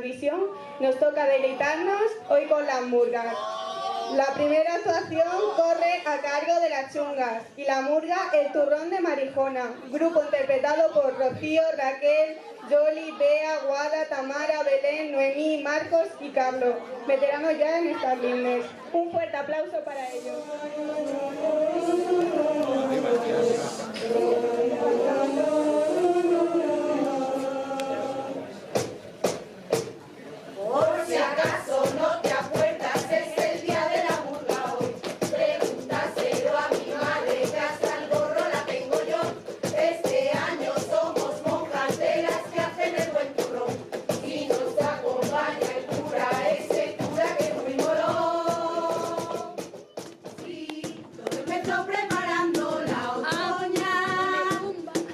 Eurovisión, nos toca deleitarnos hoy con las murgas. La primera actuación corre a cargo de las Chungas y la murga El Turrón de Marijona, grupo interpretado por Rocío, Raquel, Yoli, Bea, Guada, Tamara, Belén, Noemí, Marcos y Carlos, veteranos ya en estas lindes. Un fuerte aplauso para ellos. Por si acaso no te acuerdas, es el día de la murga hoy. Pregúntaselo a mi madre, que hasta el gorro la tengo yo. Este año somos monjas de las que hacen el buen turrón. Y nos acompaña el cura, ese cura que es muy molón. Sí, todo empezó preparando la otoña.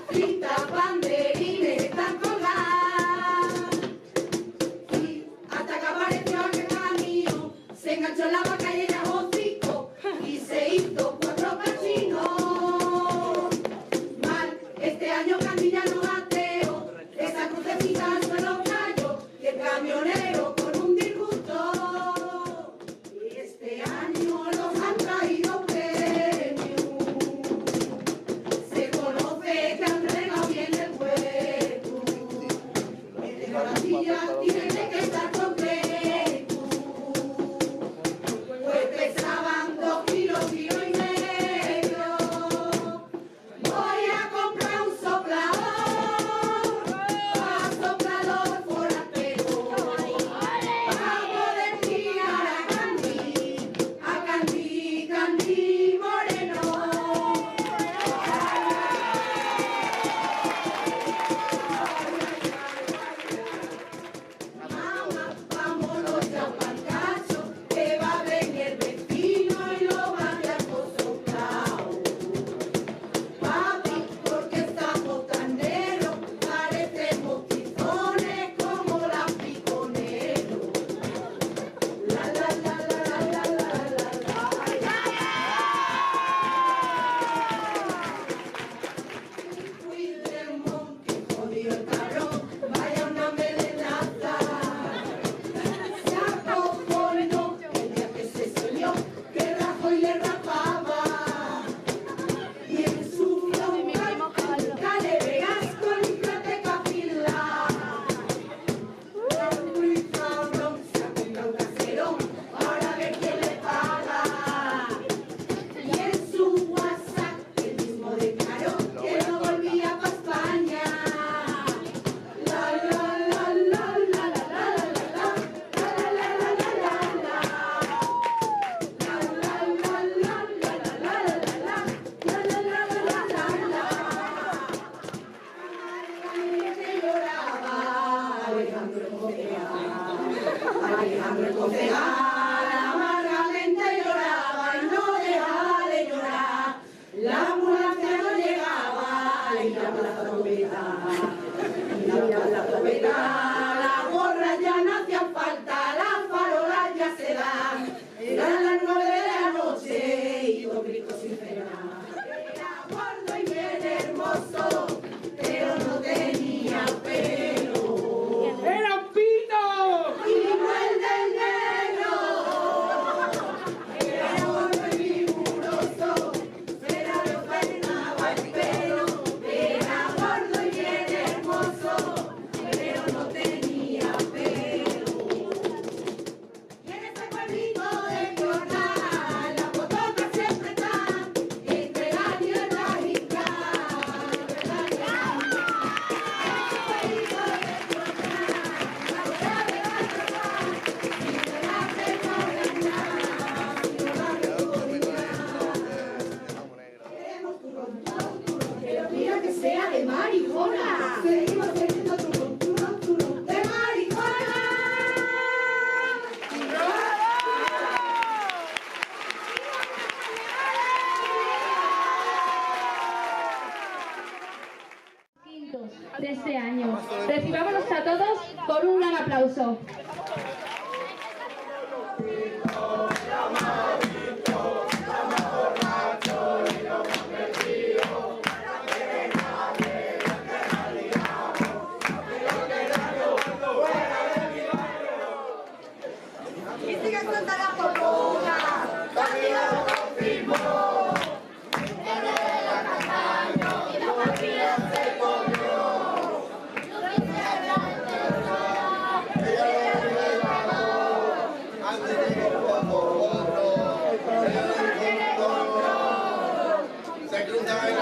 Pinta banderines están colgadas. Hasta que apareció aquel camino, se enganchó en la vaca y ella hocico y se hizo 4 cachinos. Mal, este año Candilla no ateo, esa crucecita se lo cayó y el camionero con un disgusto. Este año los han traído premios, se conoce que han regado bien el puerto. El de Candilla tiene que estar contento, pues pesaban 2 kilos y medio. Voy a comprar un soplador, a soplador forastero, para poder tirar a Candí Moreno. Mamá, vámonos ya pa'l cacho, que va a venir el vecino y lo va a dar por soplao. Papi, porque estamos tan negros, parecemos tizones como las piconeros. La la la la la la la la la. Cuidemos que jodió el cabrón, vaya una melenaza. Se acojonó el día que se soñó que Rajoy le rapaba. Y en su flauta, dale vegasco, límpiate capila. Muy cabrón, se ha comprado un caserón, ahora ve quién le paga. Y en su WhatsApp, él mismo declaró que no volvía pa' España. La la la la la la la la la la la la la la. La la la la la la la la la la la la la. Que lloraba Alejandro el concejal, amargamente lloraba y no dejaba de llorar. La ambulancia no llegaba y la plazoleta, la gorra ya no hacía falta, las farolas ya se dan. Eran las 9 de la noche y dos gritos sin frenar. Era gordo y bien hermoso, pero no tenía pelo. ¡Era un pito! Y no el del negro. Era gordo y vigoroso, pero no peinaba el pelo. Era gordo y bien hermoso, pero no tenía pelo. Y en este pueblito de Jornal, las botocas siempre están entre la niebla y pero mira que sea de Marijona. Seguimos teniendo turrón de Marijona. Quintos de este año. Recibámonos a todos con un gran aplauso. Fuera de mi barrio. me cruza,